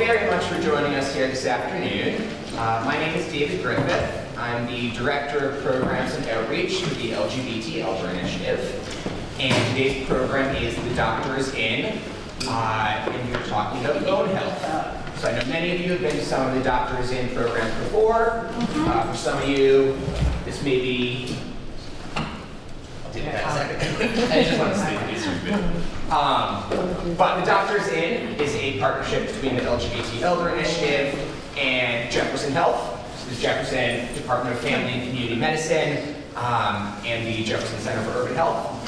very much for joining us here this afternoon. My name is David Griffith. I'm the Director of Programs and Outreach for the LGBT Elder Initiative. And today's program is The Doctor is In, and we're talking about bone health. So I know many of you have been to some of the Doctor is In programs before. For some of you, this may be... I'll take that a second. I just want to say these are good. But The Doctor is In is a partnership between the LGBT Elder Initiative and Jefferson Health. The Jefferson Department of Family and Community Medicine, and the Jefferson Center for Urban Health.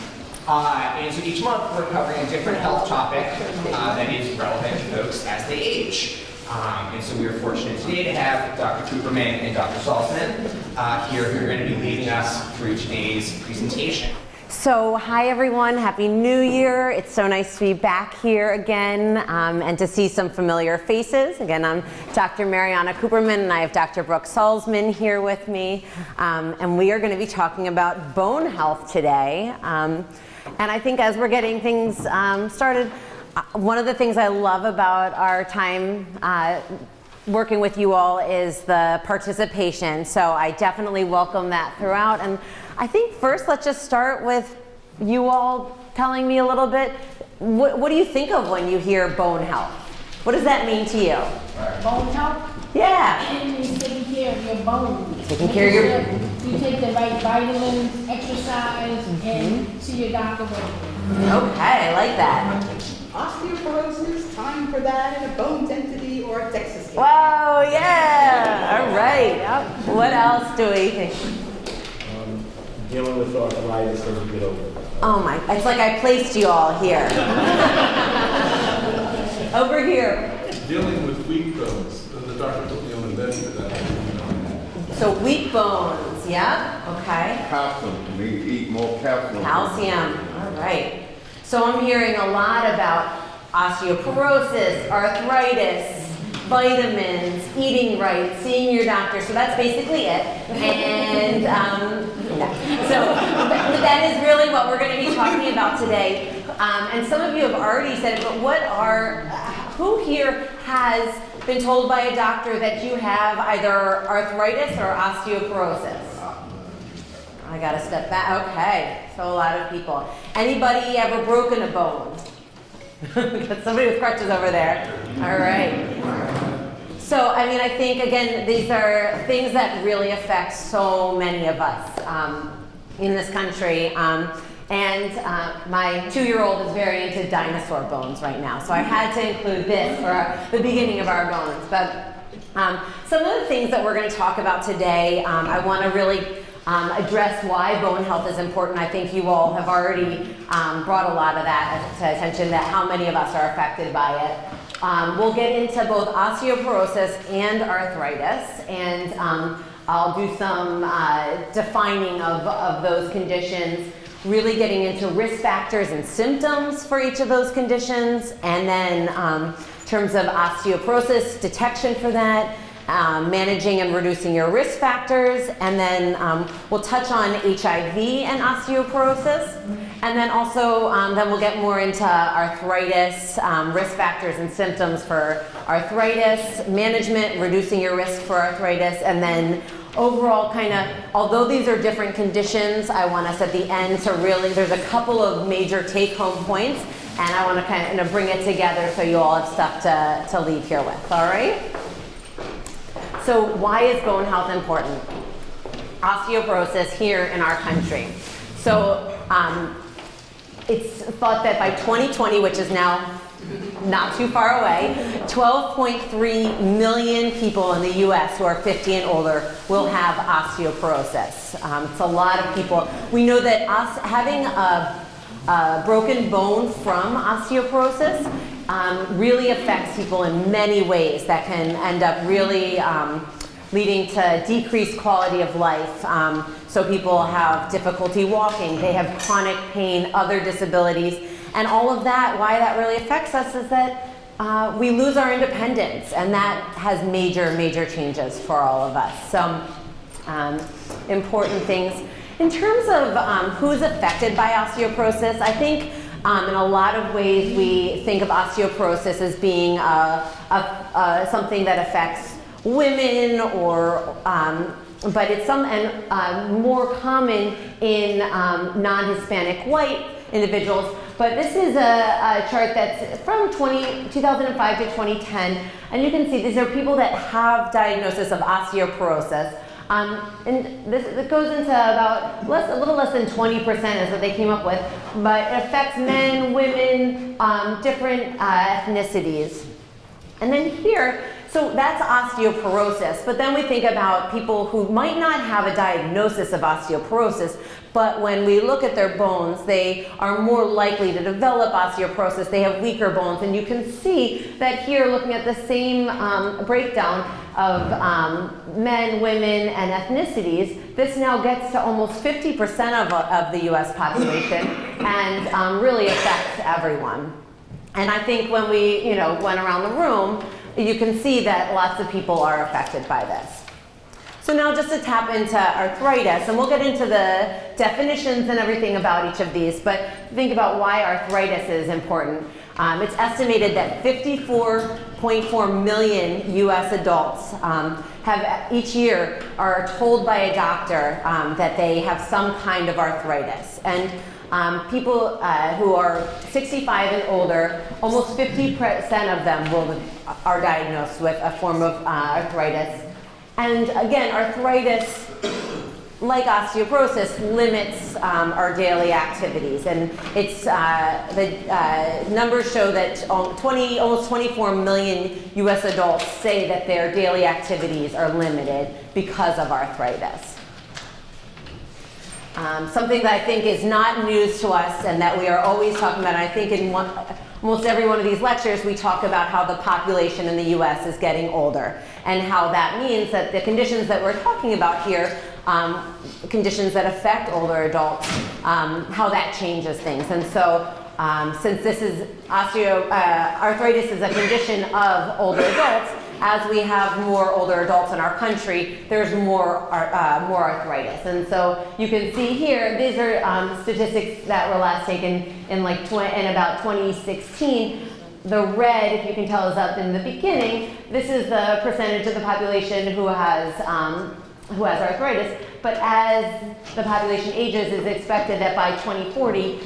And so each month we're covering a different health topic that is relevant to folks as they age. And so we are fortunate today to have Dr. Cooperman and Dr. Salzman here who are going to be leading us through today's presentation. So, hi everyone, Happy New Year. It's so nice to be back here again and to see some familiar faces. Again, I'm Dr. Mariana Cooperman and I have Dr. Brooke Salzman here with me. And we are going to be talking about bone health today. And I think as we're getting things started, one of the things I love about our time working with you all is the participation. So I definitely welcome that throughout. And I think first, let's just start with you all telling me a little bit, what do you think of when you hear bone health? What does that mean to you? Bone health? Yeah. It means taking care of your bones. Taking care of your... You take the right vitamins, exercise, and see your doctor regularly. Okay, I like that. Osteoporosis, time for that in a bone density or a DEXA scan. Whoa, yeah. All right. What else do we think? Dealing with arthritis as you get older. Oh my, it's like I placed you all here. Over here. Dealing with weak bones. The doctor put me on the meds for that. So weak bones, yeah, okay. Calcium, we eat more calcium. Calcium, all right. So I'm hearing a lot about osteoporosis, arthritis, vitamins, eating right, seeing your doctor. So that's basically it. And so that is really what we're going to be talking about today. And some of you have already said it, but who here has been told by a doctor that you have either arthritis or osteoporosis? I got to step back. Okay, so a lot of people. Anybody ever broken a bone? Got somebody with crutches over there. All right. So, I mean, I think, again, these are things that really affect so many of us in this country. And my 2-year-old is very into dinosaur bones right now. So I had to include this for the beginning of our bones. But some of the things that we're going to talk about today, I want to really address why bone health is important. I think you all have already brought a lot of that to attention, that how many of us are affected by it. We'll get into both osteoporosis and arthritis, and I'll do some defining of those conditions, really getting into risk factors and symptoms for each of those conditions, and then in terms of osteoporosis, detection for that, managing and reducing your risk factors, and then we'll touch on HIV and osteoporosis, and then also then we'll get more into arthritis, risk factors and symptoms for arthritis, management, reducing your risk for arthritis, and then overall kind of, although these are different conditions, I want us at the end to really, there's a couple of major take-home points, and I want to kind of bring it together so you all have stuff to leave here with, all right? So why is bone health important? Osteoporosis here in our country. So it's thought that by 2020, which is now not too far away, 12.3 million people in the US who are 50 and older will have osteoporosis. It's a lot of people. We know that having a broken bone from osteoporosis really affects people in many ways that can end up really leading to decreased quality of life. So people have difficulty walking, they have chronic pain, other disabilities, and all of that, why that really affects us is that we lose our independence, and that has major, major changes for all of us. So important things. In terms of who's affected by osteoporosis, I think In a lot of ways, we think of osteoporosis as being something that affects women, or but it's more common in non-Hispanic white individuals. But this is a chart that's from 2005 to 2010, and you can see these are people that have diagnosis of osteoporosis. And this goes into about a little less than 20% is what they came up with, but it affects men, women, different ethnicities. And then here, so that's osteoporosis, but then we think about people who might not have a diagnosis of osteoporosis, but when we look at their bones, they are more likely to develop osteoporosis. They have weaker bones, and you can see that here, looking at the same breakdown of men, women, and ethnicities, this now gets to almost 50% of the US population and really affects everyone. And I think when we went around the room, you can see that lots of people are affected by this. So now just to tap into arthritis, and we'll get into the definitions and everything about each of these, but think about why arthritis is important. It's estimated that 54.4 million US adults have each year are told by a doctor that they have some kind of arthritis. And people who are 65 and older, almost 50% of them are diagnosed with a form of arthritis. And again, arthritis, like osteoporosis, limits our daily activities. And it's the numbers show that almost 24 million US adults say that their daily activities are limited because of arthritis. Something that I think is not news to us and that we are always talking about, and I think in almost every one of these lectures we talk about how the population in the US is getting older, and how that means that the conditions that we're talking about here, conditions that affect older adults, how that changes things. And so since this is arthritis is a condition of older adults, as we have more older adults in our country, there's more arthritis. And so you can see here, these are statistics that were last taken in about 2016. The red, if you can tell, is up in the beginning. This is the percentage of the population who has arthritis. But as the population ages, it's expected that by 2040,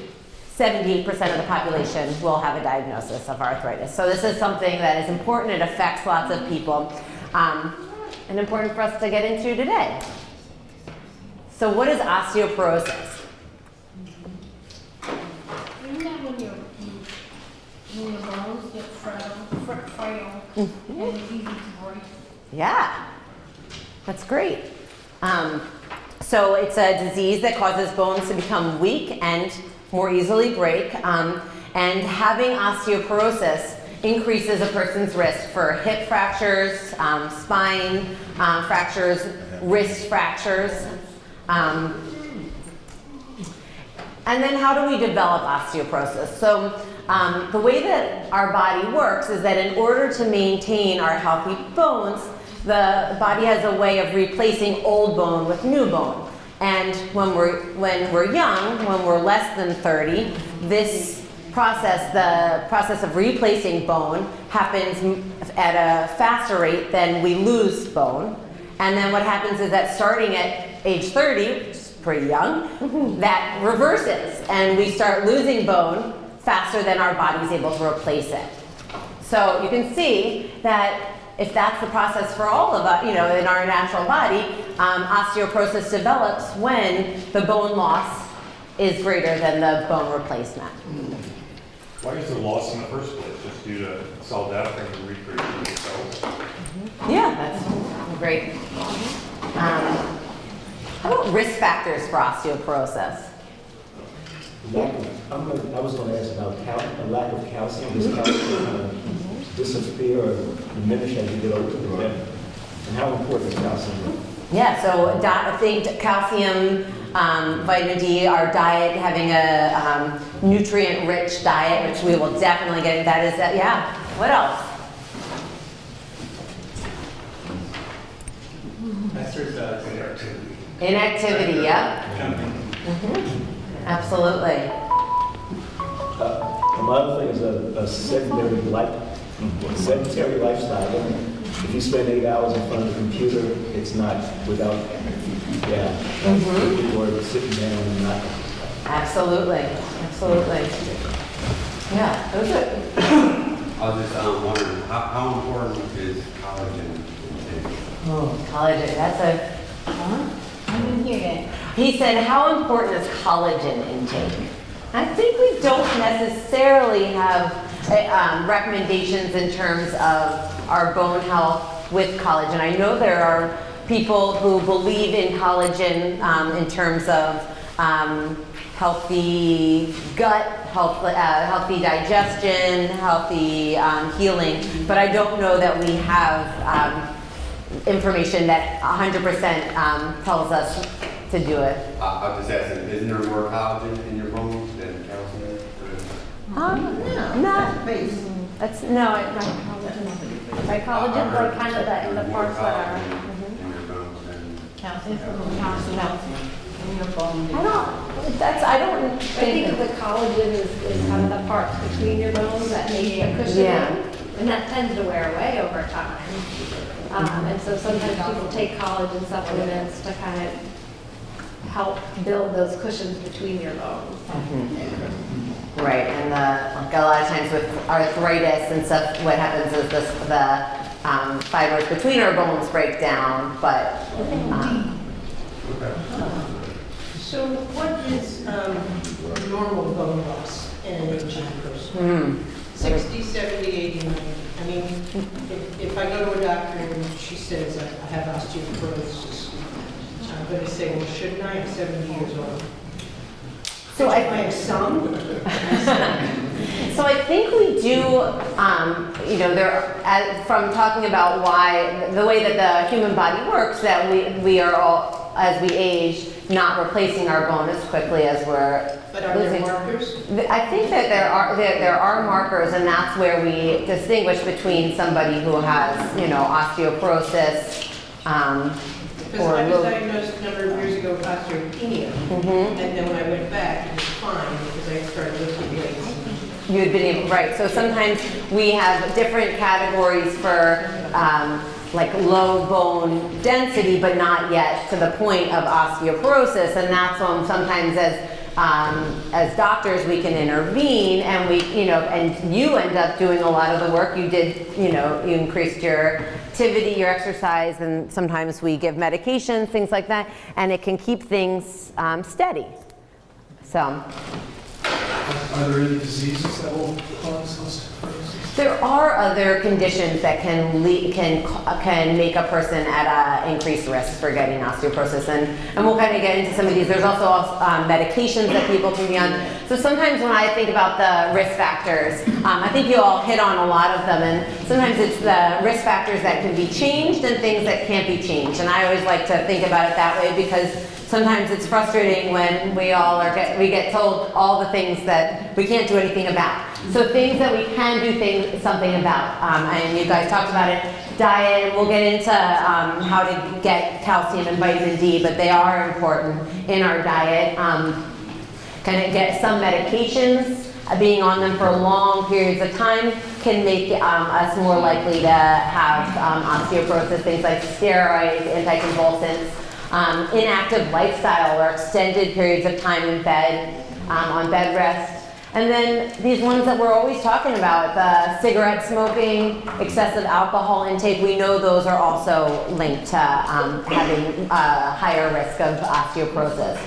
78% of the population will have a diagnosis of arthritis. So this is something that is important. It affects lots of people, and important for us to get into today. So what is osteoporosis? Isn't that when your bones get frail and it's easy to break? Yeah, that's great. So it's a disease that causes bones to become weak and more easily break, and having osteoporosis increases a person's risk for hip fractures, spine fractures, wrist fractures. And then how do we develop osteoporosis? So the way that our body works is that in order to maintain our healthy bones, the body has a way of replacing old bone with new bone. And when we're young, when we're less than 30, this process, the process of replacing bone, happens at a faster rate than we lose bone. And then what happens is that starting at age 30, which is pretty young, that reverses, and we start losing bone faster than our body's able to replace it. So you can see that if that's the process for all of us, in our natural body, osteoporosis develops when the bone loss is greater than the bone replacement. Why is there loss in the first place? Just due to cell death and recreation of cells? Yeah, that's great. How about risk factors for osteoporosis? I was going to ask about a lack of calcium. Does calcium disappear or diminish as you get older? And how important is calcium? Yeah, so I think calcium, vitamin D, our diet, having a nutrient-rich diet, which we will definitely get into, that is, yeah. What else? Exercise and activity. Inactivity, yeah. Absolutely. My other thing is a sedentary lifestyle. If you spend 8 hours in front of the computer, it's not without, people are sitting down and not. Absolutely, absolutely. Yeah, those are, I was just wondering, how important is collagen intake? collagen, that's a, I didn't hear that. he said, how important is collagen intake? I think we don't necessarily have recommendations in terms of our bone health with collagen. I know there are people who believe in collagen in terms of healthy gut, healthy digestion, healthy healing, but I don't know that we have information that 100% tells us to do it. I was just asking, isn't there more collagen in your bones than calcium? Not, that's, no, By collagen, like kind of the parts that are In your bones than calcium. I don't I think think, the collagen is kind of the parts between your bones that make the cushion, Yeah. and that tends to wear away over time. And so sometimes people take collagen supplements to kind of help build those cushions between your bones. right, and like a lot of times with arthritis and stuff, what happens is the fibers between our bones break down, but, So what is normal bone loss in an aging person? 60, 70, 80, 90. I mean, if I go to a doctor and she says I have osteoporosis, I'm going to say, well, shouldn't I? I'm 70 years old. so I I, have some. so I think we do, from talking about why, the way that the human body works, that we are all, as we age, not replacing our bone as quickly as we're But are there losing. markers? I think that there are markers, and that's where we distinguish between somebody who has, osteoporosis, Because or I was low. diagnosed a number of years ago with osteopenia. And then when I went back, it was fine because I started lifting weights. You had been able, right, so sometimes we have different categories for like low bone density, but not yet to the point of osteoporosis, and that's when sometimes as doctors we can intervene, and and you end up doing a lot of the work. You did, you increased your activity, your exercise, and sometimes we give medications, things like that, and it can keep things steady. So. Are there any diseases that will cause osteoporosis? There are other conditions that can make a person at an increased risk for getting osteoporosis, and we'll kind of get into some of these. There's also medications that people can be on. So sometimes when I think about the risk factors, I think you all hit on a lot of them, and sometimes it's the risk factors that can be changed and things that can't be changed. And I always like to think about it that way, because sometimes it's frustrating when we get told all the things that we can't do anything about. So things that we can do something about, and you guys talked about it, diet. We'll get into how to get calcium and vitamin D, but they are important in our diet. Kind of get some medications. Being on them for long periods of time can make us more likely to have osteoporosis. Things like steroids, anticonvulsants. Inactive lifestyle or extended periods of time in bed, on bed rest. And then these ones that we're always talking about, the cigarette smoking, excessive alcohol intake, we know those are also linked to having a higher risk of osteoporosis.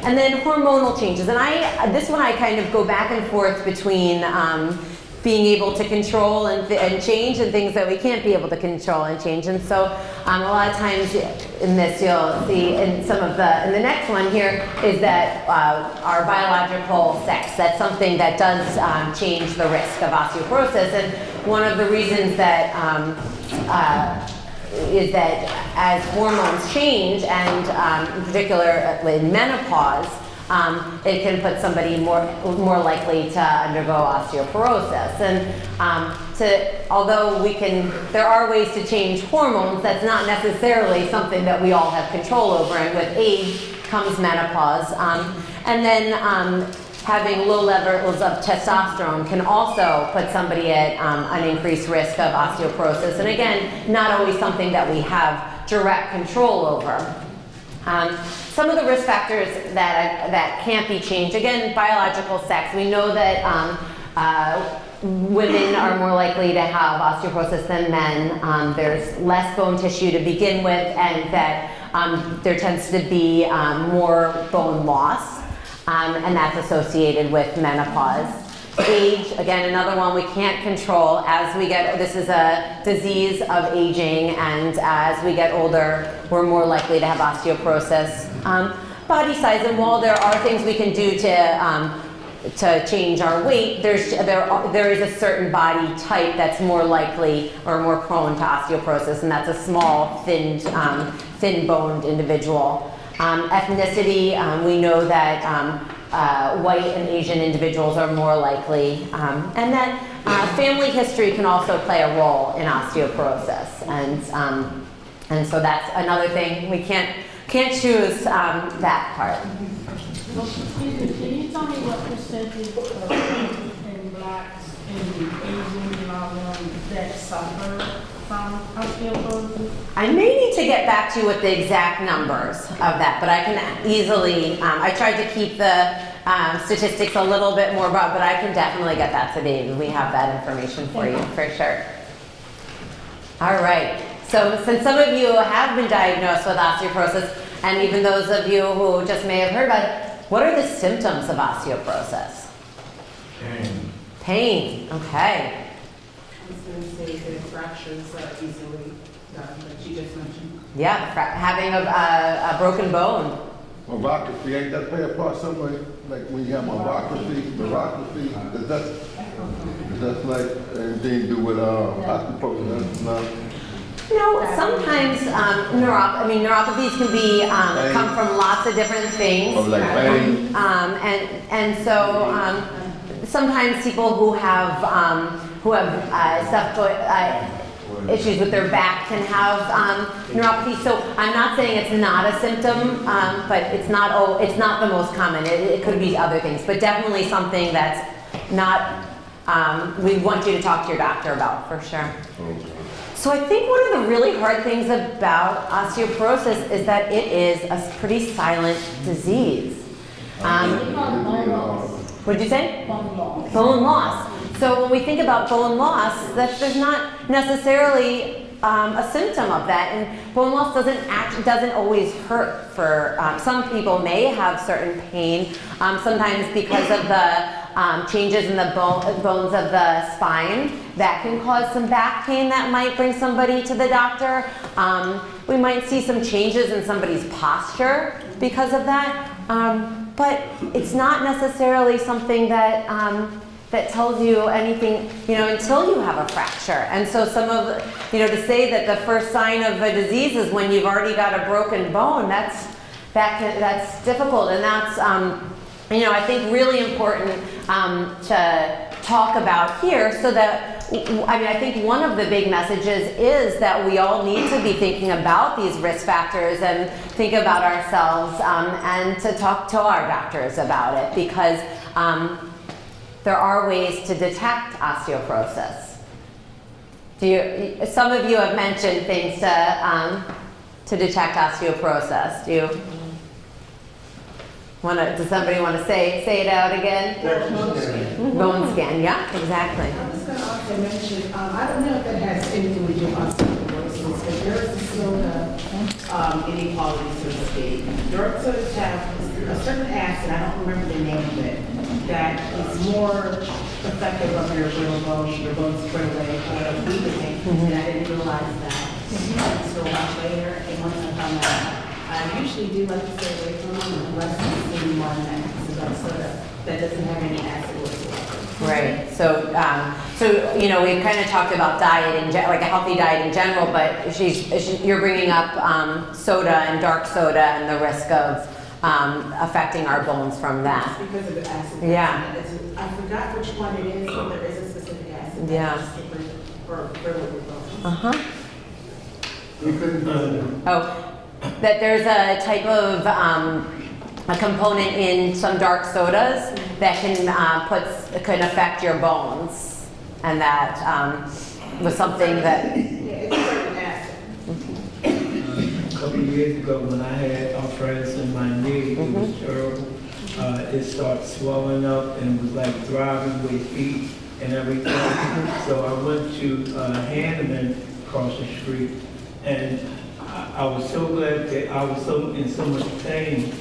And then hormonal changes. And this one I kind of go back and forth between being able to control and change, and things that we can't be able to control and change. And so a lot of times in this, you'll see in the next one here is that our biological sex, that's something that does change the risk of osteoporosis. And one of the reasons that is that as hormones change, and in particular in menopause, it can put somebody more likely to undergo osteoporosis. And although there are ways to change hormones, that's not necessarily something that we all have control over. And with age comes menopause. And then having low levels of testosterone can also put somebody at an increased risk of osteoporosis. And again, not always something that we have direct control over. Some of the risk factors that can't be changed, again, biological sex. We know that women are more likely to have osteoporosis than men. There's less bone tissue to begin with, and that there tends to be more bone loss, and that's associated with menopause. Age, again, another one we can't control. As we get, this is a disease of aging, and as we get older, we're more likely to have osteoporosis. Body size, and while there are things we can do to change our weight, there is a certain body type that's more likely or more prone to osteoporosis, and that's a small, thin-boned individual. Ethnicity, we know that white and Asian individuals are more likely, and that family history can also play a role in osteoporosis, and so that's another thing we can't choose that part. Can you tell me what percentage of and blacks and Asians and all them that suffer from osteoporosis? I may need to get back to you with the exact numbers of that, but I can easily, I tried to keep the statistics a little bit more broad, but I can definitely get that to Dave, and we have that information for you, for sure. All right, so since some of you have been diagnosed with osteoporosis, and even those of you who just may have heard about it, what are the symptoms of osteoporosis? Pain. Pain, okay. I was going to say that fractures are easily done, but you just mentioned. Yeah, having a broken bone. Neuropathy, ain't that play a part somewhere? Like when you have neuropathy, is that like anything to do with osteoporosis? No? No, sometimes neuropathies can be come from lots of different things. Or like pain? And so sometimes people who have issues with their back can have neuropathy. So I'm not saying it's not a symptom, but it's not the most common. It could be other things, but definitely something that's not. We want you to talk to your doctor about for sure. Okay. So I think one of the really hard things about osteoporosis is that it is a pretty silent disease. What did you say? Bone loss. Bone loss. So when we think about bone loss, there's not necessarily a symptom of that, and bone loss doesn't always hurt. For some people may have certain pain, sometimes because of the changes in the bones of the spine that can cause some back pain that might bring somebody to the doctor. We might see some changes in somebody's posture because of that, but it's not necessarily something that tells you anything, until you have a fracture. And so to say that the first sign of a disease is when you've already got a broken bone, that's difficult, and that's I think really important to talk about here, so that I think one of the big messages is that we all need to be thinking about these risk factors and think about ourselves, and to talk to our doctors about it, because there are ways to detect osteoporosis. Some of you have mentioned things to detect osteoporosis. Does somebody want to say it out again? Bone scan, yeah, exactly. I was going to also mention, I don't know if that has anything to do with osteoporosis, but there is a soda inequality, so to speak. Dark sodas have a certain acid, I don't remember the name of it, that is more effective on your brittle bones, your bones spread away, or weakening, and I didn't realize that. So much later, and once I found that out, I usually do like to stay away from them unless it's in one that has a dark soda that doesn't have any acid whatsoever. Right. So we kind of talked about diet like a healthy diet in general, but you're bringing up soda and dark soda and the risk of affecting our bones from that. It's because of the acid. Yeah. I forgot which one it is, but there is a specific acid. Yeah. For brittle bones. Uh-huh. That there's a type of a component in some dark sodas that can affect your bones, and that was something that. It's a certain acid. A couple of years ago, when I had arthritis in my knee, it was terrible. It started swelling up and it was like throbbing with heat and everything. So I went to Hanneman across the street, and I was so glad that I was in so much pain.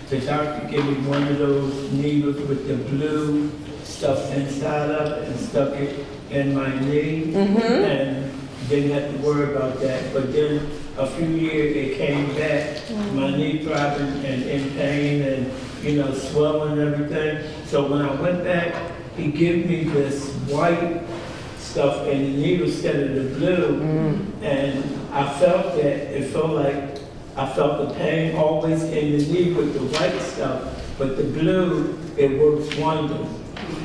The doctor gave me one of those needles with the blue stuff inside of it and stuck it in my knee, and didn't have to worry about that. But then a few years it came back, my knee throbbing and in pain and swelling and everything. So when I went back, he gave me this white stuff and the needle instead of the blue, and I felt that it felt like I felt the pain always in the knee with the white stuff, but the blue, it works wonders.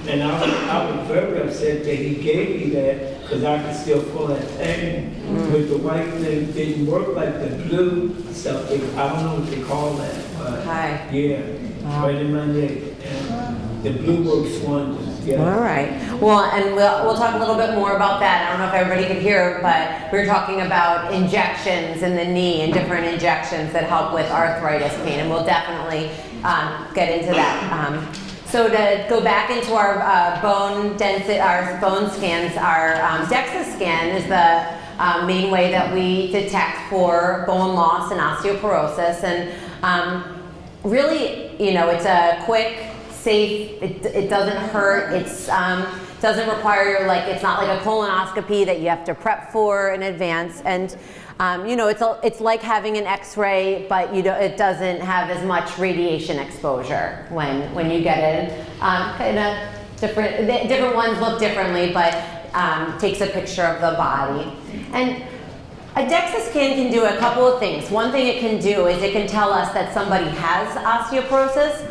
And I was very upset that he gave me that, because I could still feel that pain. With the white thing, didn't work like the blue stuff. I don't know what they call that, but yeah, right in my neck. And the blue works wonders. Yeah. All right. Well, and we'll talk a little bit more about that. I don't know if everybody could hear, but we were talking about injections in the knee and different injections that help with arthritis pain, and we'll definitely get into that. So to go back into our bone density, our bone scans, our DEXA scan is the main way that we detect for bone loss and osteoporosis, and really, it's a quick, safe, it doesn't hurt, it's doesn't require it's not like a colonoscopy that you have to prep for in advance, and it's like having an X-ray, but it doesn't have as much radiation exposure when you get it. Kind of different ones look differently, but takes a picture of the body. And a DEXA scan can do a couple of things. One thing it can do is it can tell us that somebody has osteoporosis,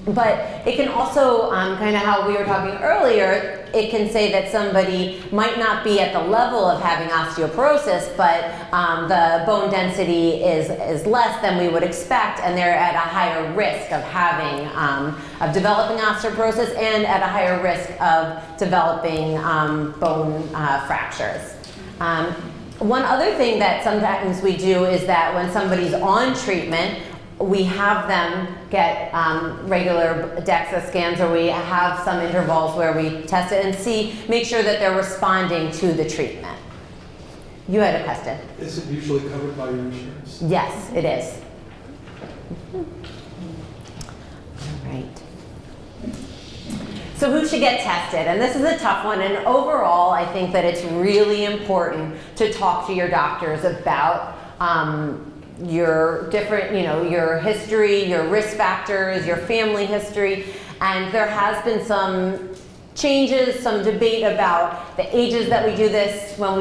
but it can also, kind of how we were talking earlier, it can say that somebody might not be at the level of having osteoporosis, but the bone density is less than we would expect, and they're at a higher risk of having, of developing osteoporosis, and at a higher risk of developing bone fractures. One other thing that sometimes we do is that when somebody's on treatment, we have them get regular DEXA scans, or we have some intervals where we test it and make sure that they're responding to the treatment. You had a question. Is it usually covered by your insurance? Yes, it is. All right. So who should get tested? And this is a tough one, and overall I think that it's really important to talk to your doctors about your different, your history, your risk factors, your family history, and there has been some changes, some debate about the ages that we do this. When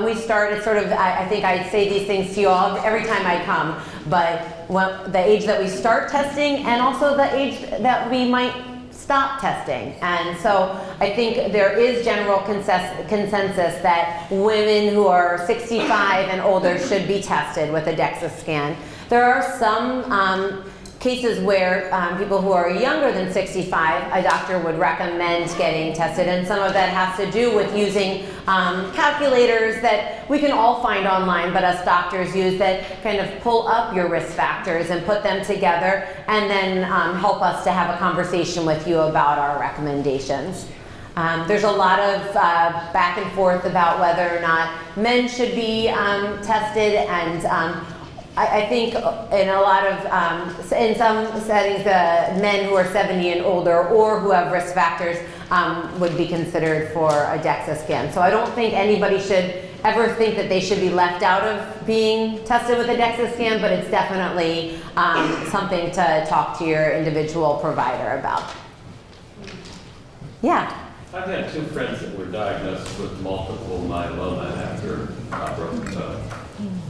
we start, it's sort of, I think I say these things to you all every time I come, but the age that we start testing, and also the age that we might stop testing. And so I think there is general consensus that women who are 65 and older should be tested with a DEXA scan. There are some cases where people who are younger than 65, a doctor would recommend getting tested, and some of that has to do with using calculators that we can all find online, but us doctors use, that kind of pull up your risk factors and put them together, and then help us to have a conversation with you about our recommendations. There's a lot of back and forth about whether or not men should be tested, and I think in a lot of, in some settings, the men who are 70 and older or who have risk factors would be considered for a DEXA scan. So I don't think anybody should ever think that they should be left out of being tested with a DEXA scan, but it's definitely something to talk to your individual provider about. Yeah? I've had two friends that were diagnosed with multiple myeloma after a broken toe.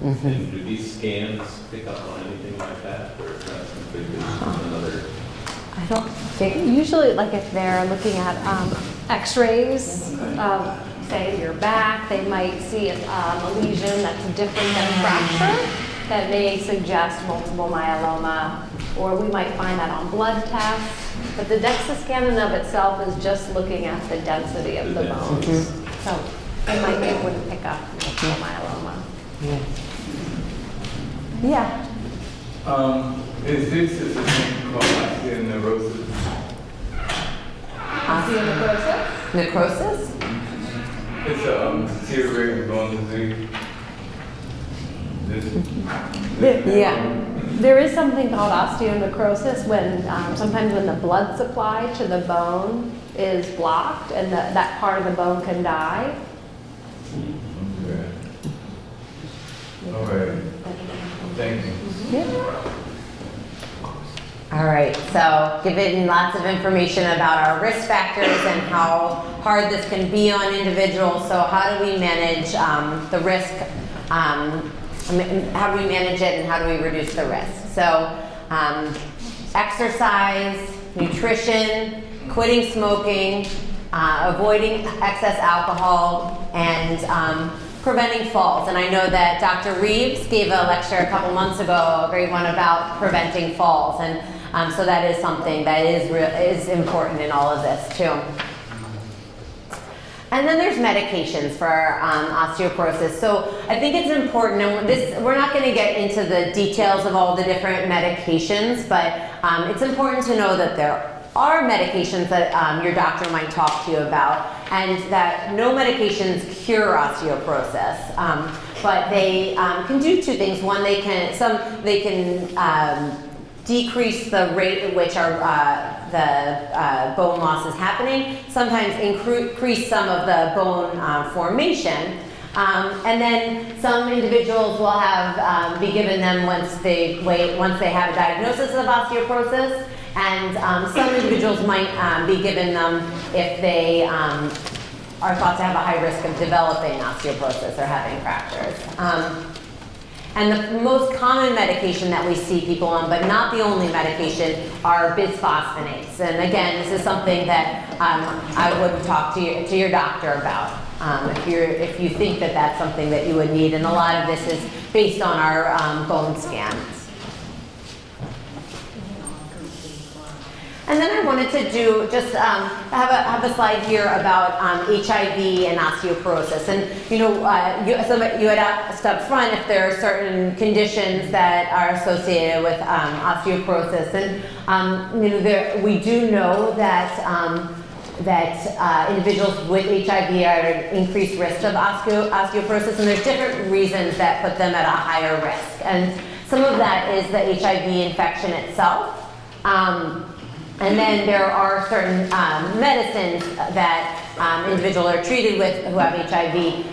And do these scans pick up on anything like that, or is that completely another? I don't think. Usually, like if they're looking at x-rays of, say, your back, they might see a lesion that's different than a fracture that may suggest multiple myeloma. or we might find that on blood tests. But the DEXA scan in and of itself is just looking at the density of the bones. So it might be able to pick up multiple myeloma. Yeah. Is this a thing called osteoneurosis? Osteonecrosis? Necrosis? It's a deteriorating bone disease. Yeah. There is something called osteonecrosis when sometimes when the blood supply to the bone is blocked and that part of the bone can die. Okay. All right. Thank you. All right, so given lots of information about our risk factors and how hard this can be on individuals, so how do we manage the risk? How do we manage it and how do we reduce the risk? So exercise, nutrition, quitting smoking, avoiding excess alcohol, and preventing falls. And I know that Dr. Reeves gave a lecture a couple months ago, a great one about preventing falls. And so that is something that is important in all of this too. And then there's medications for osteoporosis. So I think it's important, and we're not going to get into the details of all the different medications, but it's important to know that there are medications that your doctor might talk to you about, and that no medications cure osteoporosis, but they can do two things. One, they can decrease the rate at which the bone loss is happening, sometimes increase some of the bone formation, and then some individuals will be given them once they have a diagnosis of osteoporosis, and some individuals might be given them if they are thought to have a high risk of developing osteoporosis or having fractures. And the most common medication that we see people on, but not the only medication, are bisphosphonates. And again, this is something that I would talk to your doctor about if you think that that's something that you would need. And a lot of this is based on our bone scans. And then I wanted to do just have a slide here about HIV and osteoporosis. And you had asked up front if there are certain conditions that are associated with osteoporosis. And we do know that individuals with HIV are at increased risk of osteoporosis, and there's different reasons that put them at a higher risk. And some of that is the HIV infection itself. And then there are certain medicines that individuals are treated with who have HIV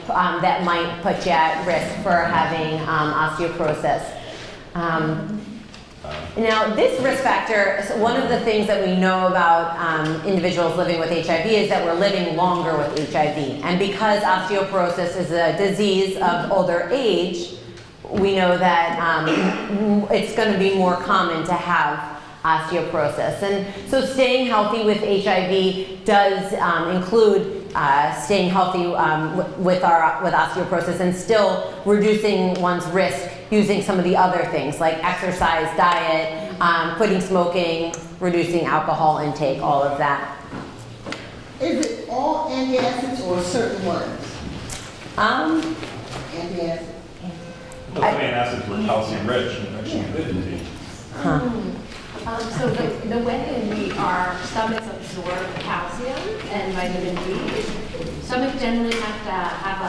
that might put you at risk for having osteoporosis. Now, this risk factor, so one of the things that we know about individuals living with HIV is that we're living longer with HIV. And because osteoporosis is a disease of older age, we know that it's going to be more common to have osteoporosis. And so staying healthy with HIV does include staying healthy with osteoporosis and still reducing one's risk using some of the other things like exercise, diet, quitting smoking, reducing alcohol intake, all of that. Is it all antacids or certain ones? Antacids. Acids were calcium rich and actually good indeed. So the way our stomachs absorb calcium and vitamin D, stomachs generally have to have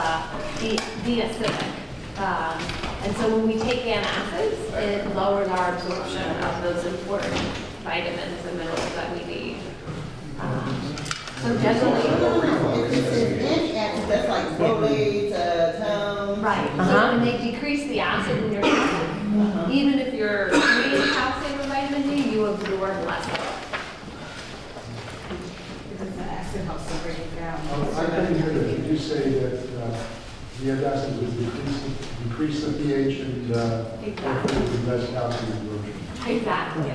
be acidic. And so when we take antacids, it lowers our absorption of those important vitamins and minerals that we need. So generally, if this is antacids, that's like folate, right. So when they decrease the acid in your stomach, even if you're eating calcium and vitamin D, you absorb less of it. because the acid helps to break it down. I couldn't hear that. Did you say that the antacids would decrease the pH and with less calcium absorption? Exactly.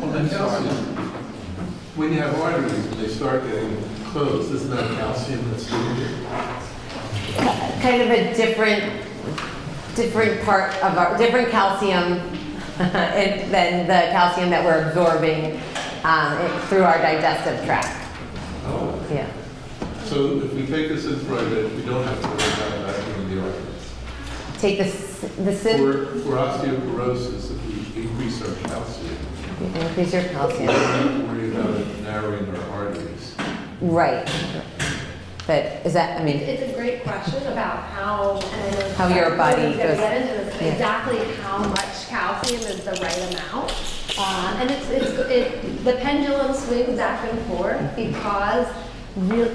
On the calcium, when you have arteries, they start getting closed. Isn't that calcium that's doing it? Kind of a different different part of our, different calcium than the calcium that we're absorbing through our digestive tract. Oh, Yeah. so if we take this in private, we don't have to worry about vacuuming the arteries. Take the sip. For osteoporosis, if we increase our calcium, Increase your we calcium. don't have to worry about it narrowing our arteries. Right. But is that, I mean, It's a great question about how, and I know How your body Lily's gonna goes- get into this, yeah. exactly how much calcium is the right amount. And the pendulum swings back and forth because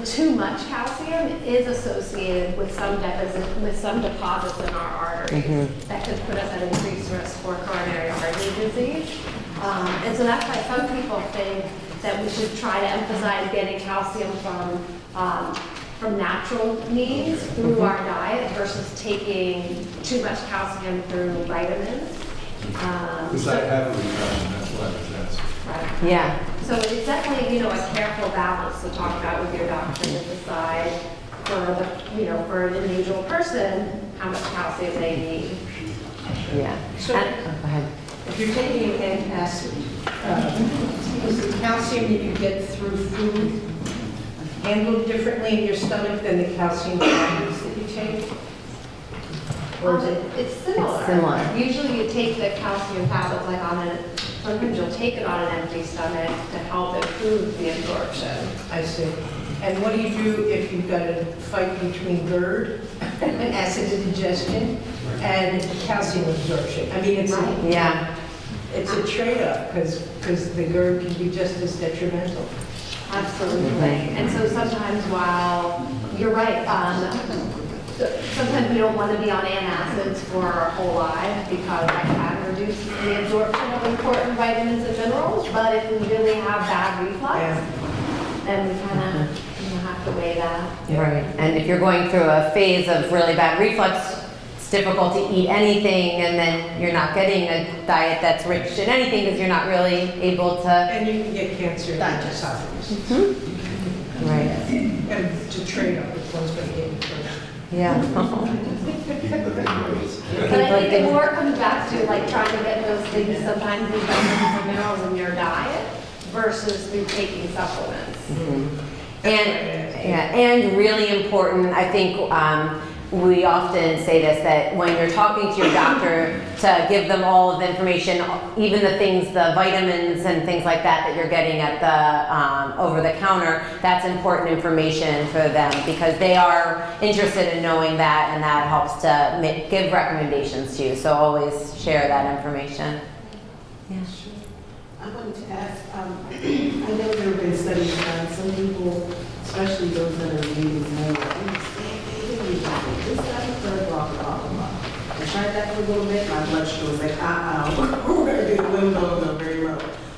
too much calcium is associated with some deficit, with some deposits in our arteries that could put us at increased risk for coronary artery disease. And so that's why some people think that we should try to emphasize getting calcium from natural means through our diet versus taking too much calcium through vitamins. Because I have a reduction, that's why I was asking. Right. yeah. So it's definitely, a careful balance to talk about with your doctor to decide for an individual person, how much calcium they need. Yeah. So- Go ahead. If you're taking an antacid, is the calcium that you get through food handled differently in your stomach than the calcium tablets that you take? Or is it? It's similar. It's similar. Usually you take the calcium tablets sometimes you'll take it on an empty stomach to help improve the absorption. I see. And what do you do if you've got a fight between GERD, acid indigestion, and calcium absorption? I mean, it's Yeah. it's a trade-off because the GERD can be just as detrimental. Absolutely. And so sometimes while, you're right, sometimes we don't want to be on antacids for our whole life because that can reduce the absorption of important vitamins and minerals. But if we really have bad reflux, then we kind of have to weigh that. Right. And if you're going through a phase of really bad reflux, it's difficult to eat anything, and then you're not getting a diet that's rich in anything because you're not really able to. And you can get cancer in the esophagus. Right. And to trade off which one's going to get you first. Yeah. But I think it more comes back to like trying to get those things, sometimes these vitamins and minerals in your diet versus through taking supplements. And really important, I think we often say this, that when you're talking to your doctor, to give them all of the information, even the things, the vitamins and things like that you're getting at the over the counter, that's important information for them because they are interested in knowing that, and that helps to give recommendations to you. So always share that information. Yeah. I wanted to ask, I know there have been studies done, some people, especially those that are reading, know this study, blah, blah, blah. I tried that for a little bit, my blood sugar was like, we're gonna do a little low, very low.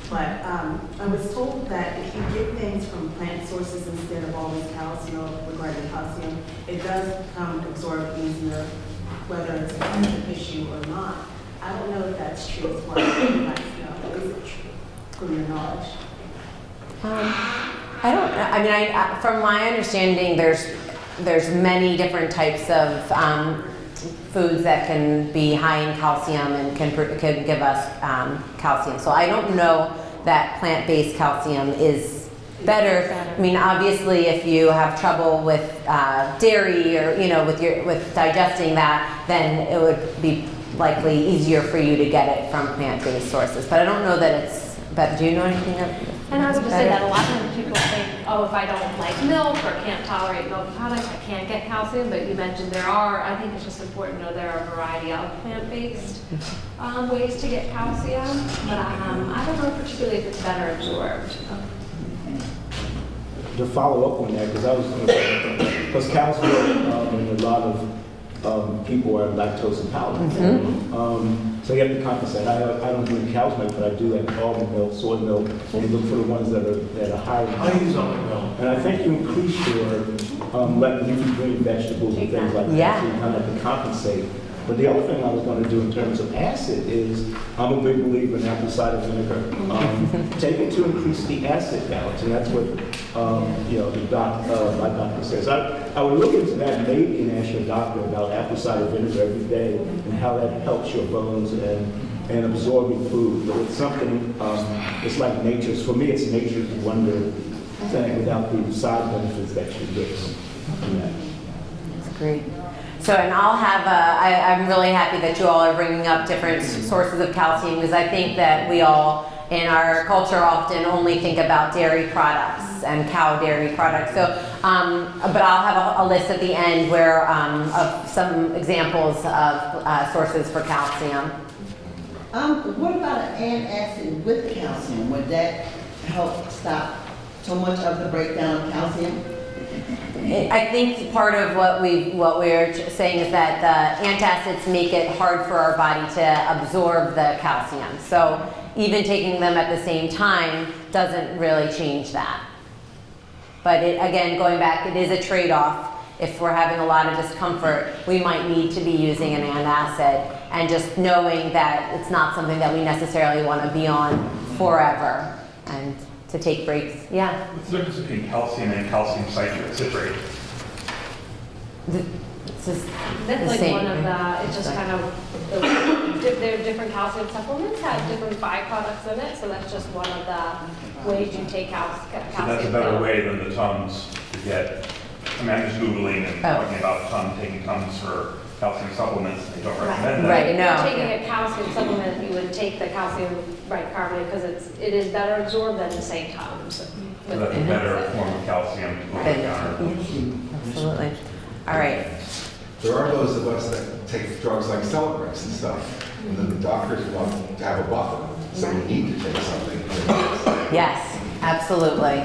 But I was told that if you get things from plant sources instead of always calcium, regarding calcium, it does become absorbed easier, whether it's an issue or not. I don't know if that's true as well. You might know. Is it true from your knowledge? I don't know. I mean, from my understanding, there's many different types of foods that can be high in calcium and can give us calcium. So I don't know that plant-based calcium is better. I mean, obviously, if you have trouble with dairy or with digesting that, then it would be likely easier for you to get it from plant-based sources. But I don't know that it's better. Do you know anything of And I would just say that a lot of times people think, oh, if I don't like milk or can't tolerate milk products, I can't get calcium. But you mentioned I think it's just important to know there are a variety of plant-based ways to get calcium. But I don't know particularly if it's better absorbed. To follow up on that, because calcium in a lot of people are lactose intolerant. So you have to compensate. I don't drink cow's milk, but I do like almond milk, soy milk, and look for the ones that are higher. I use almond milk. And I think you increase your leafy green vegetables and things like that. Yeah. So you kind of have to compensate But the other thing I was going to do in terms of acid is, I'm a big believer in apple cider vinegar. Take it to increase the acid balance, and that's what my doctor says. I would look into that maybe and ask your doctor about apple cider vinegar every day and how that helps your bones and absorbing food. But it's something, it's like nature's, for me, it's nature's wonder thing without the side benefits that you get from that. That's great. So, and I'll have, I'm really happy that you all are bringing up different sources of calcium, because I think that we all in our culture often only think about dairy products and cow dairy products. So, but I'll have a list at the end where of some examples of sources for calcium. What about an antacid with calcium? Would that help stop so much of the breakdown of calcium? I think part of what we're saying is that the antacids make it hard for our body to absorb the calcium. So even taking them at the same time doesn't really change that. But again, going back, it is a trade-off. If we're having a lot of discomfort, we might need to be using an antacid, and just knowing that it's not something that we necessarily want to be on forever, and to take breaks. Yeah? What's the difference between calcium and calcium citrate? It's just That's the like same. one of the, it's just kind of, there are different calcium supplements have different byproducts in it, so that's just one of the ways you take calcium. So that's a better way than the Tums to get. I mean, I'm just Googling and talking about taking Tums for calcium supplements, and they don't recommend that. Right, no. If you're taking a calcium supplement, you would take the calcium bicarbonate because it is better absorbed than the same Tums. So that's a better form of calcium to over the counter. Absolutely. All right. There are those of us that take drugs like Celebrex and stuff, and then the doctors want to have a buffer, so you need to take something. Yes, absolutely.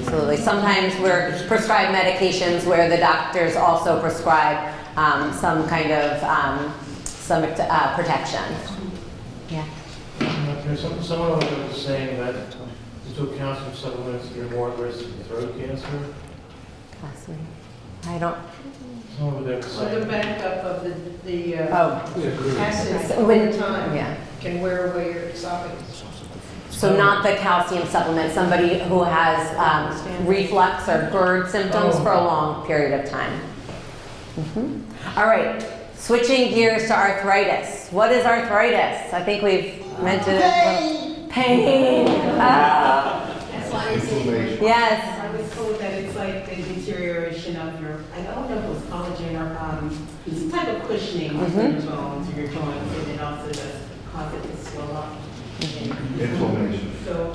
Absolutely. Sometimes we're prescribed medications where the doctors also prescribe some kind of protection. Yeah. Someone was saying that to took calcium supplements, you're more at risk of throat cancer. I don't. Someone was saying. So the backup of the acids So over time yeah. can wear away your esophagus. So not the calcium supplement, somebody who has reflux or GERD symptoms for a long period of time. All right, switching gears to arthritis. What is arthritis? I think we've mentioned it. Pain. That's why they say. Yes. I was told that it's like the deterioration of your, I don't know if it was collagen or some type of cushioning of your bones or your joints, and it also does cause it to swell up. Inflammation. So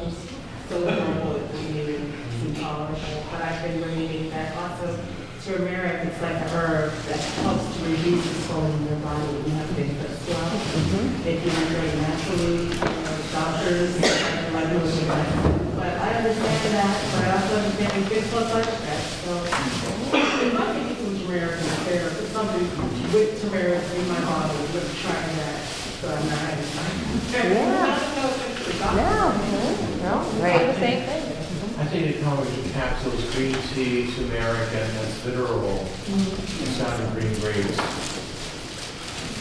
normal, it wouldn't even seem tolerable, but I've been reading that also turmeric, it's like a herb that helps to reduce the swelling in your body when you have things that swell. They do it very naturally, doctors, like those but I understand that, but I also understand good stuff like that. So if I can eat some turmeric and fair, put something with turmeric in my body, with trying that, so I'm not having Right. The same thing. I think it comes in capsules, green tea, turmeric, and citral, sour green grapes.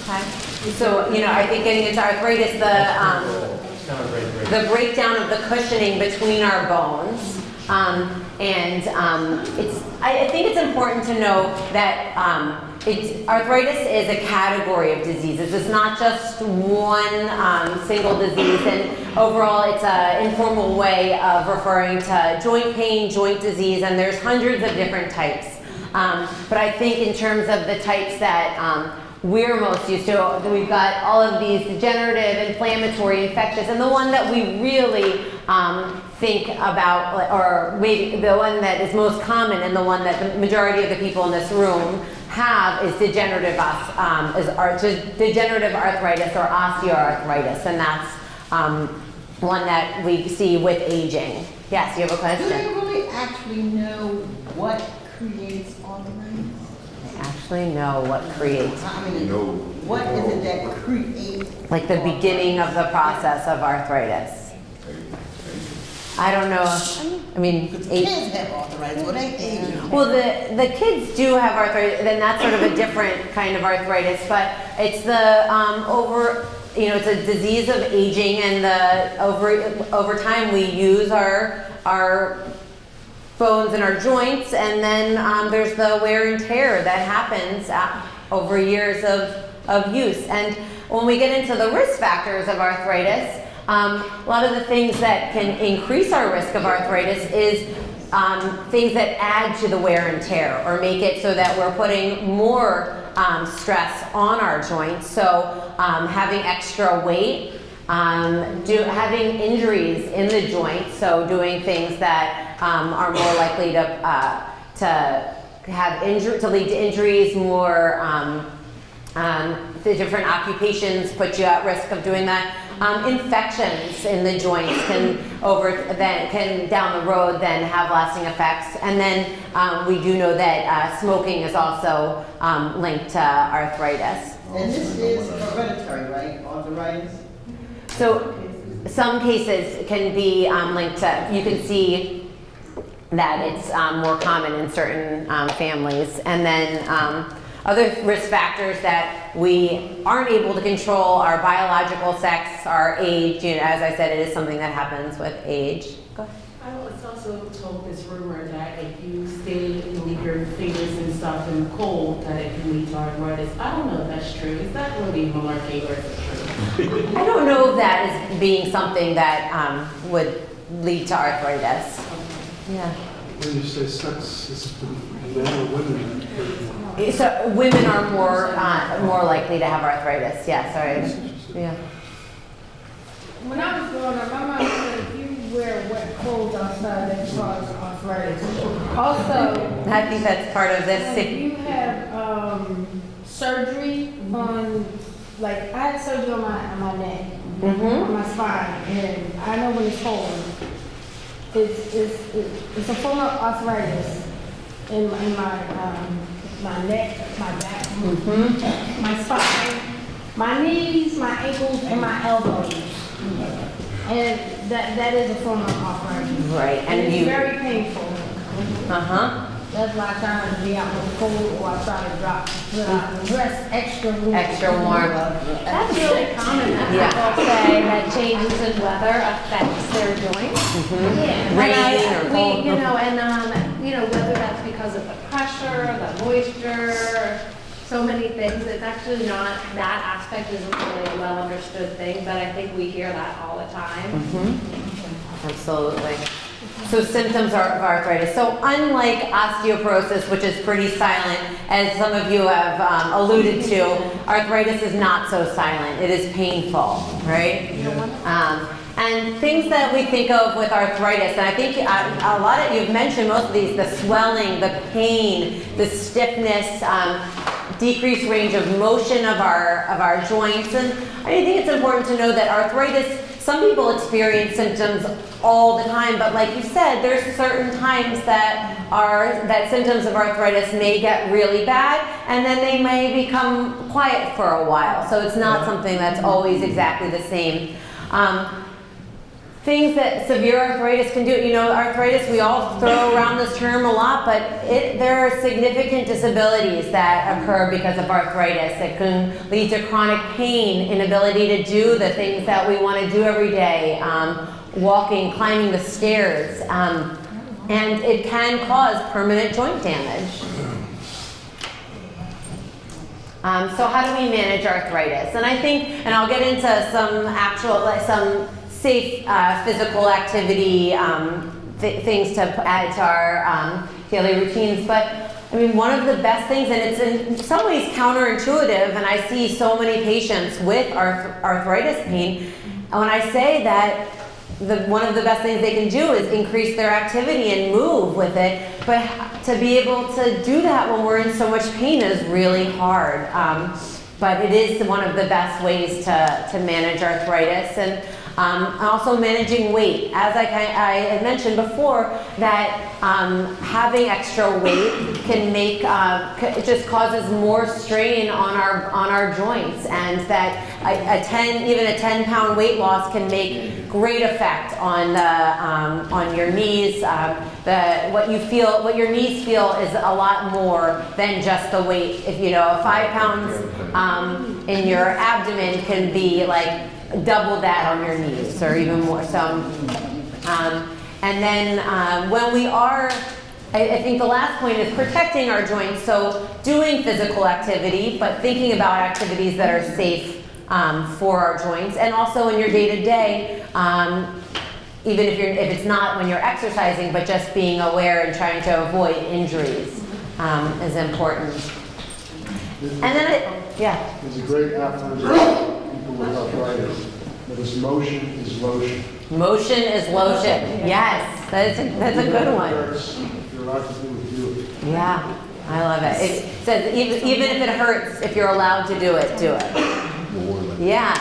Okay. So, I think getting into arthritis, the breakdown of the cushioning between our bones. I think it's important to know that arthritis is a category of diseases. It's not just one single disease, and overall it's an informal way of referring to joint pain, joint disease, and there's hundreds of different types. But I think in terms of the types that we're most used to, we've got all of these degenerative, inflammatory, infectious, and the one that we really think about, or maybe the one that is most common and the one that the majority of the people in this room have is degenerative arthritis or osteoarthritis, and that's one that we see with aging. Yes, you have a question? Do they really actually know what creates arthritis? Actually know what creates. I mean, what is it that creates? Like the beginning of the process of arthritis. I don't know. I mean, Kids have arthritis, well, they age. well, the kids do have arthritis, then that's sort of a different kind of arthritis, but it's the it's a disease of aging, and over time we use our bones and our joints, and then there's the wear and tear that happens over years of use. And when we get into the risk factors of arthritis, a lot of the things that can increase our risk of arthritis is things that add to the wear and tear or make it so that we're putting more stress on our joints. So having extra weight, having injuries in the joints, so doing things that are more likely to lead to injuries, more the different occupations put you at risk of doing that. Infections in the joints can down the road then have lasting effects. And then we do know that smoking is also linked to arthritis. And this is hereditary, right, arthritis? So some cases can be linked to, you can see that it's more common in certain families. And then other risk factors that we aren't able to control are biological sex, our age. As I said, it is something that happens with age. Go ahead. I was also told this rumor that if you stay and leave your fingers and stuff in the cold, that it can lead to arthritis. I don't know if that's true. Is that really malarkey or is it true? I don't know if that is being something that would lead to arthritis. Yeah. When you say sex, is it men or women? So women are more likely to have arthritis. Yeah, sorry. Yeah. When I was growing up, my mom said if you wear wet clothes outside, that causes arthritis. Also, I think that's part of this. if you have surgery on, like I had surgery on my neck, on my spine, and I know when it's swollen. It's a form of arthritis in my neck, my back, my spine, my knees, my ankles, and my elbows. And that is a form of arthritis. Right, and it's very painful. That's why I try not to be out in the cold, or I try to dress extra warm. Extra warm. That's really common that people say that changes in weather affects their joints. Yeah. Rain or cold. Whether that's because of the pressure, the moisture, so many things. It's actually not, that aspect isn't really a well understood thing, but I think we hear that all the time. Absolutely. So symptoms of arthritis. So unlike osteoporosis, which is pretty silent, as some of you have alluded to, arthritis is not so silent. It is painful, right? And things that we think of with arthritis, and I think a lot of you've mentioned most of these: the swelling, the pain, the stiffness, decreased range of motion of our joints. And I think it's important to know that arthritis, some people experience symptoms all the time, but like you said, there's certain times that symptoms of arthritis may get really bad, and then they may become quiet for a while. So it's not something that's always exactly the same. Things that severe arthritis can do, arthritis, we all throw around this term a lot, but there are significant disabilities that occur because of arthritis. It can lead to chronic pain, inability to do the things that we want to do every day, walking, climbing the stairs, and it can cause permanent joint damage. So how do we manage arthritis? And I think, and I'll get into some safe physical activity things to add to our daily routines. But I mean, one of the best things, and it's in some ways counterintuitive, and I see so many patients with arthritis pain, and when I say that one of the best things they can do is increase their activity and move with it, but to be able to do that when we're in so much pain is really hard. But it is one of the best ways to manage arthritis. And Also managing weight. As I had mentioned before, that having extra weight can make, it just causes more strain on our joints, and that even a 10-pound weight loss can make great effect on your knees. What your knees feel is a lot more than just the weight. If 5 pounds in your abdomen can be like double that on your knees, or even more. So, and then when we are, I think the last point is protecting our joints. So doing physical activity, but thinking about activities that are safe for our joints, and also in your day-to-day, even if it's not when you're exercising, but just being aware and trying to avoid injuries is important. And then, There's a great aphorism for people with arthritis, that is motion is lotion. Motion is lotion. Yes, that's a good one. If you're allowed to do it, do it. Yeah, I love it. It says even if it hurts, if you're allowed to do it, do it. Yeah.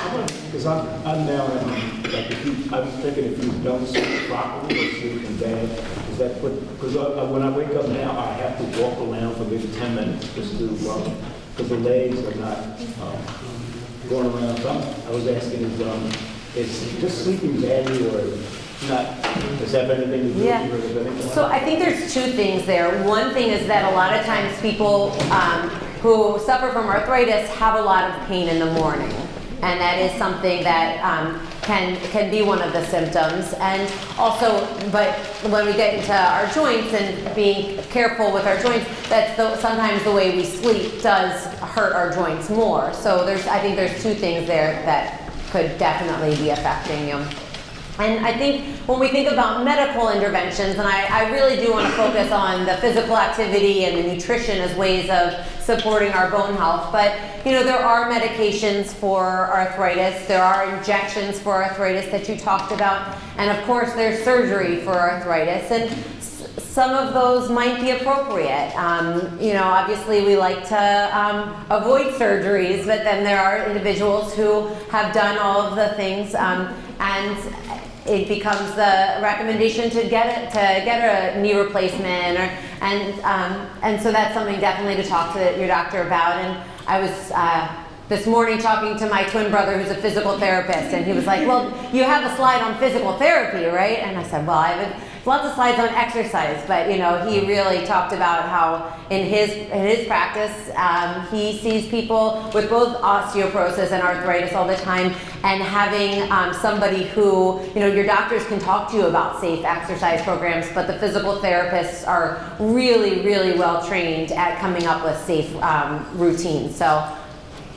Because I'm now in, like, I'm thinking if you don't sleep properly or sleeping bad, is that because when I wake up now, I have to walk around for maybe 10 minutes just to, because the legs are not going around. So I was asking, is just sleeping badly or not, does that have anything to do with it? So I think there's two things there. One thing is that a lot of times people who suffer from arthritis have a lot of pain in the morning. And that is something that can be one of the symptoms. And also, but when we get into our joints and being careful with our joints, sometimes the way we sleep does hurt our joints more. So I think there's two things there that could definitely be affecting you. And I think when we think about medical interventions, and I really do want to focus on the physical activity and the nutrition as ways of supporting our bone health, but there are medications for arthritis, there are injections for arthritis that you talked about, and of course there's surgery for arthritis, and some of those might be appropriate. Obviously we like to avoid surgeries, but then there are individuals who have done all of the things, and it becomes the recommendation to get a knee replacement, and so that's something definitely to talk to your doctor about. And I was this morning talking to my twin brother who's a physical therapist, and he was like, well, you have a slide on physical therapy, right? And I said, well, I have lots of slides on exercise, but he really talked about how in his practice, he sees people with both osteoporosis and arthritis all the time, and having somebody who, your doctors can talk to you about safe exercise programs, but the physical therapists are really, really well trained at coming up with safe routines. So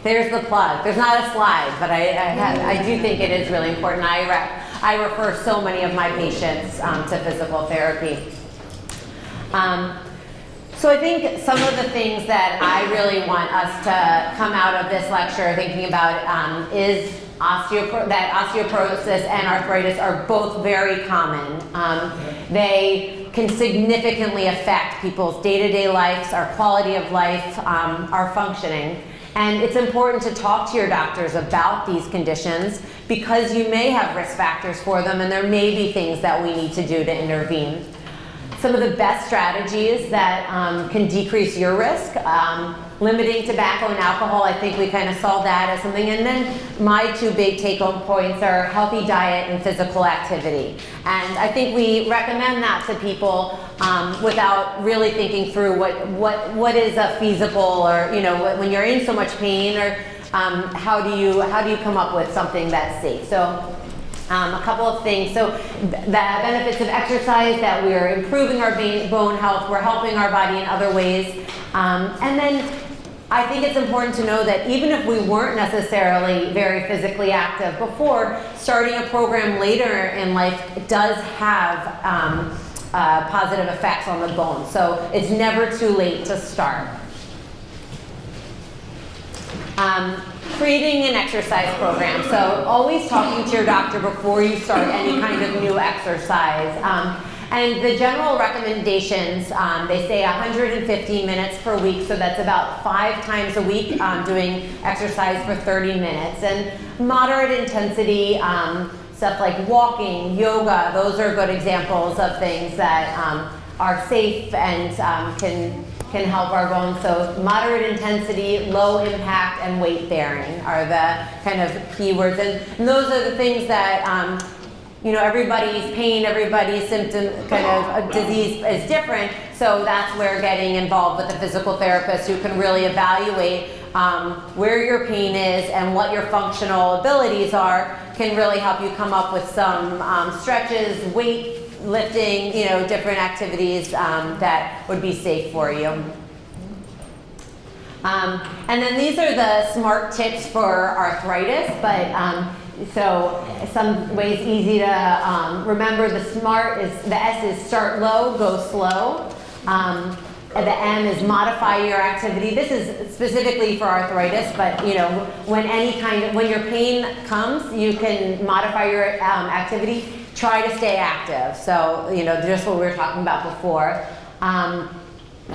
there's the plug. There's not a slide, but I do think it is really important. I refer so many of my patients to physical therapy. So I think some of the things that I really want us to come out of this lecture thinking about is that osteoporosis and arthritis are both very common. They can significantly affect people's day-to-day lives, our quality of life, our functioning. And it's important to talk to your doctors about these conditions because you may have risk factors for them, and there may be things that we need to do to intervene. Some of the best strategies that can decrease your risk, limiting tobacco and alcohol, I think we kind of saw that as something. And then my two big take-home points are healthy diet and physical activity. And I think we recommend that to people without really thinking through what is a feasible, or when you're in so much pain, or how do you come up with something that's safe. So a couple of things. So the benefits of exercise, that we're improving our bone health, we're helping our body in other ways. And then I think it's important to know that even if we weren't necessarily very physically active before, starting a program later in life does have positive effects on the bone. So it's never too late to start. Creating an exercise program. So always talking to your doctor before you start any kind of new exercise. And the general recommendations, they say 150 minutes per week, so that's about 5 times a week doing exercise for 30 minutes. And moderate intensity, stuff like walking, yoga, those are good examples of things that are safe and can help our bones. So moderate intensity, low impact, and weight bearing are the kind of keywords. And those are the things that, you know, everybody's pain, everybody's symptom, kind of disease is different. So that's where getting involved with a physical therapist who can really evaluate where your pain is and what your functional abilities are can really help you come up with some stretches, weight lifting, you know, different activities that would be safe for you. And then these are the SMART tips for arthritis, but so some ways easy to remember. The SMART is, the S is start low, go slow. The M is modify your activity. This is specifically for arthritis, but you know, when your pain comes, you can modify your activity. Try to stay active. So, you know, just what we were talking about before.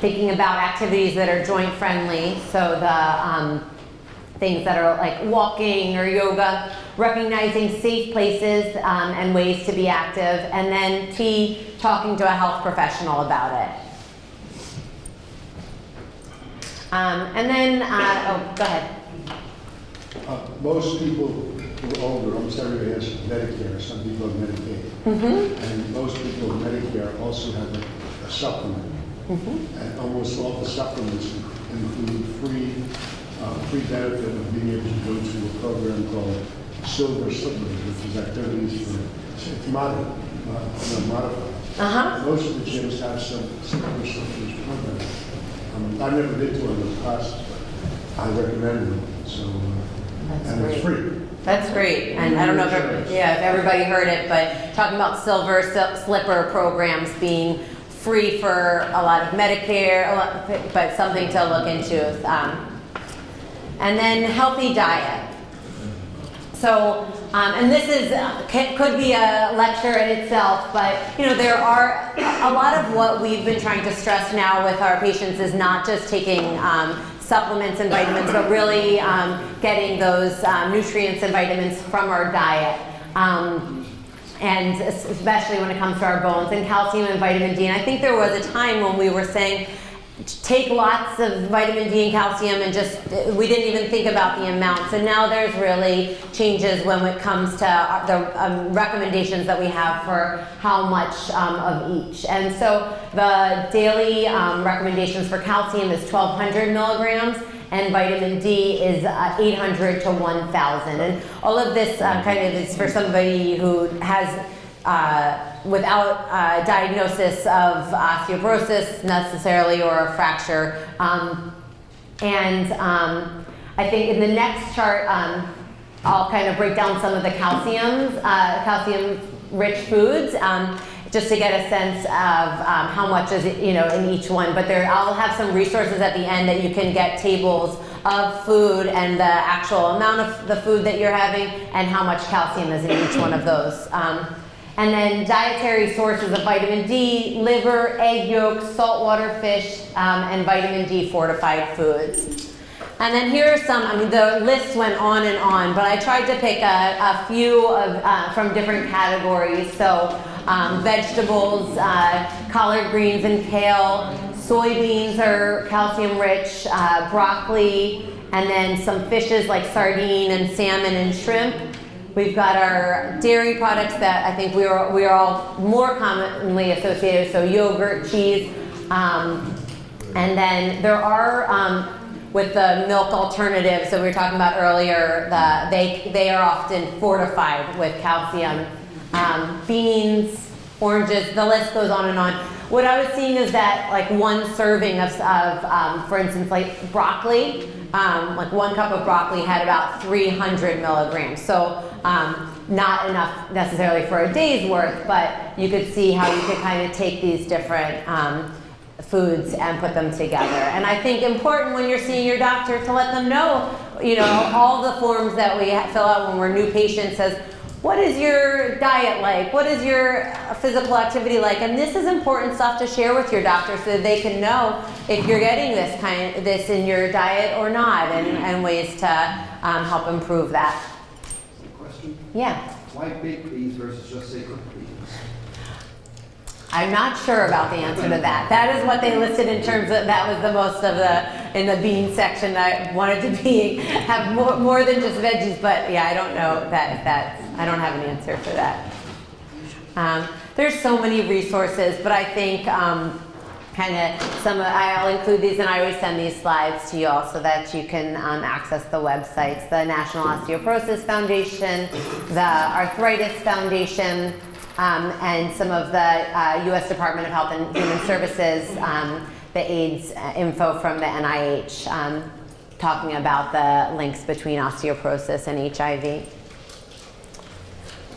Thinking about activities that are joint friendly. So the things that are like walking or yoga, recognizing safe places and ways to be active. And then T, talking to a health professional about it. And then, oh, go ahead. Most people who are older, almost everybody has Medicare, some people have Medicaid. And most people with Medicare also have a supplement. And almost all the supplements include free benefit of being able to go to a program called Silver Slippers, which is activities for modified. Most of the gyms have some Silver Slippers program. I've never been to one in the past, but I recommend them. So, and great. It's free. That's great. And I don't know if everybody heard it, but talking about Silver Slipper programs being free for a lot of Medicare, but something to look into. And then healthy diet. So, and this is could be a lecture in itself, but you know, there are a lot of what we've been trying to stress now with our patients is not just taking supplements and vitamins, but really getting those nutrients and vitamins from our diet. And especially when it comes to our bones, and calcium and vitamin D. And I think there was a time when we were saying, take lots of vitamin D and calcium and just, we didn't even think about the amounts. And now there's really changes when it comes to the recommendations that we have for how much of each. And so the daily recommendations for calcium is 1,200 milligrams. And vitamin D is 800 to 1,000. And all of this kind of is for somebody who has, without diagnosis of osteoporosis necessarily or a fracture. I think in the next chart, I'll kind of break down some of the calcium-rich foods. Just to get a sense of how much is in each one. But I'll have some resources at the end that you can get tables of food and the actual amount of the food that you're having and how much calcium is in each one of those. And then dietary sources of vitamin D, liver, egg yolks, saltwater fish, and vitamin D fortified foods. And then here are some, the list went on and on, but I tried to pick a few of, from different categories. So vegetables, collard greens and kale, soybeans are calcium rich, broccoli, and then some fishes like sardine and salmon and shrimp. We've got our dairy products that I think we are all more commonly associated, so yogurt, cheese, and then there are, with the milk alternatives that we were talking about earlier, they are often fortified with calcium. Beans, oranges, the list goes on and on. What I was seeing is that like one serving of for instance, like broccoli, like 1 cup of broccoli had about 300 milligrams. So not enough necessarily for a day's worth, but you could see how you could kind of take these different foods and put them together. And I think important when you're seeing your doctor to let them know, all the forms that we fill out when we're new patients says, what is your diet like? What is your physical activity like? And this is important stuff to share with your doctor so that they can know if you're getting this in your diet or not, and ways to help improve that. Question? Yeah. Why baked beans versus just say cooked beans? I'm not sure about the answer to that. That is what they listed in terms of, that was the most of the, in the bean section. I wanted to have more than just veggies, but yeah, I don't know I don't have an answer for that. There's so many resources, but I think I'll include these, and I always send these slides to you all so that you can access the websites. The National Osteoporosis Foundation, the Arthritis Foundation, and some of the U.S. Department of Health and Human Services, the AIDS info from the NIH, talking about the links between osteoporosis and HIV.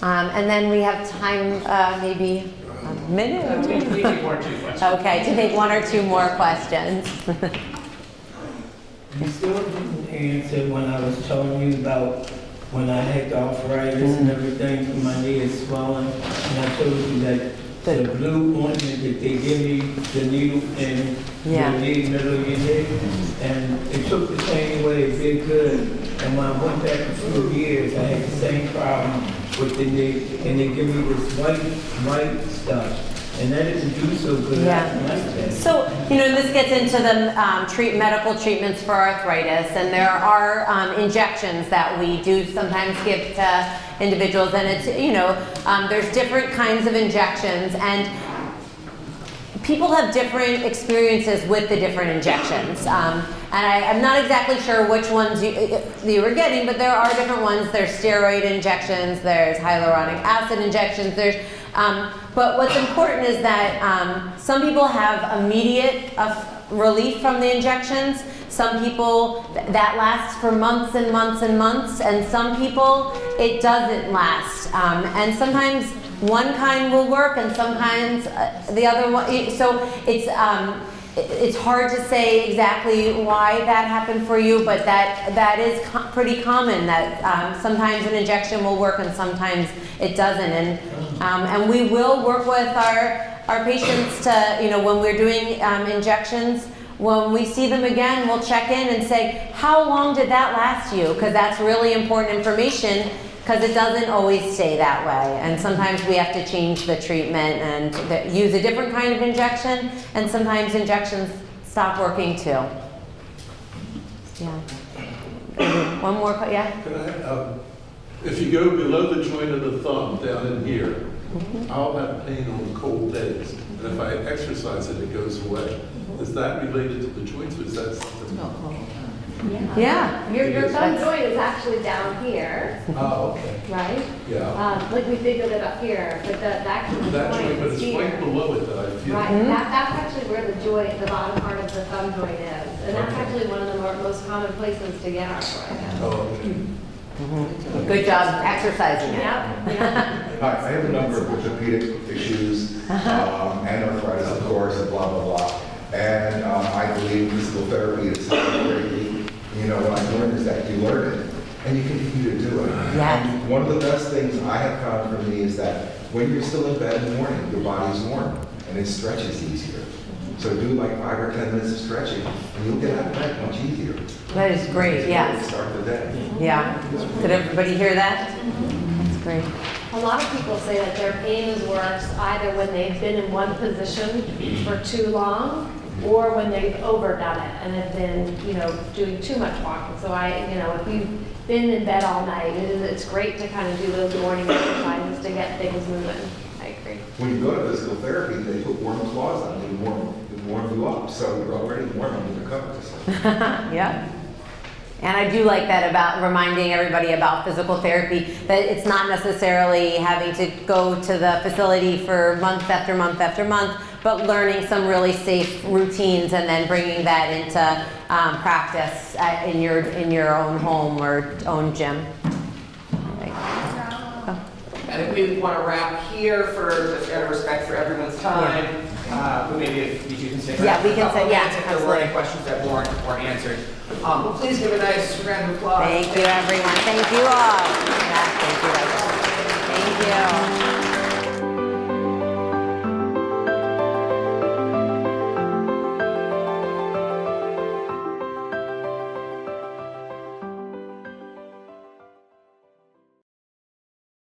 And then we have time, maybe a minute or two? We take 1 or 2 questions. Okay, to take 1 or 2 more questions. You still didn't answer when I was telling you about when I had the arthritis and everything, and my knee is swelling, and I told you that the blue ointment that they give me, the needle in your knee, middle of your knee, and it took the pain away, it did good. And when I went back a few years, I had the same problem with the knee, and they give me this white stuff. And that didn't do so good. Yeah. So, this gets into the medical treatments for arthritis, and there are injections that we do sometimes give to individuals, and it's, there's different kinds of injections, and people have different experiences with the different injections. And I'm not exactly sure which ones you were getting, but there are different ones. There's steroid injections, there's hyaluronic acid injections, but what's important is that some people have immediate relief from the injections. Some people, that lasts for months and months and months, and some people, it doesn't last. And sometimes one kind will work, and sometimes the other one. So it's hard to say exactly why that happened for you, but that is pretty common, that sometimes an injection will work and sometimes it doesn't. And we will work with our patients to, when we're doing injections, when we see them again, we'll check in and say, how long did that last you? Because that's really important information, because it doesn't always stay that way. And sometimes we have to change the treatment and use a different kind of injection, and sometimes injections stop working too. Yeah. One more, yeah? Can I, if you go below the joint of the thumb, down in here, I'll have pain on cold days. And if I exercise it, it goes away. Is that related to the joints, or is that something? Yeah. Your thumb joint is actually down here. Oh, okay. Right? Yeah. Like we think of it up here, but that joint But is it's here. right below it that I feel. Right. That's actually where the joint, the bottom part of the thumb joint is. And that's actually one of the most common places to get arthritis. Oh, okay. Good job exercising it. Yep. Hi, I have a number of orthopedic issues, and arthritis, of course, and blah, blah, blah. And I believe physical therapy is something greatly, what I learned is that you learn it, and you continue to do it. Yes. And one of the best things I have found for me is that when you're still in bed in the morning, your body's warm, and it stretches easier. So do like 5 or 10 minutes of stretching, and you'll get out of bed much easier. That is great, yes. Start the day. Yeah. Did everybody hear that? That's great. A lot of people say that their pain is worse either when they've been in one position for too long, or when they've overdone it and have been, doing too much walking. So if you've been in bed all night, it's great to kind of do those morning exercises to get things moving. I agree. When you go to physical therapy, they put warm cloths on you, warm you up, so you're already warm under the covers. Yeah. And I do like that about reminding everybody about physical therapy, that it's not necessarily having to go to the facility for month after month after month, but learning some really safe routines and then bringing that into practice in your own home or own gym. I think we want to wrap here for just out of respect for everyone's time. But maybe if you can say, yeah, we can say, yeah, if there were any questions that weren't answered. Please give a nice round of applause. Thank you, everyone. Thank you all. Yeah, thank you.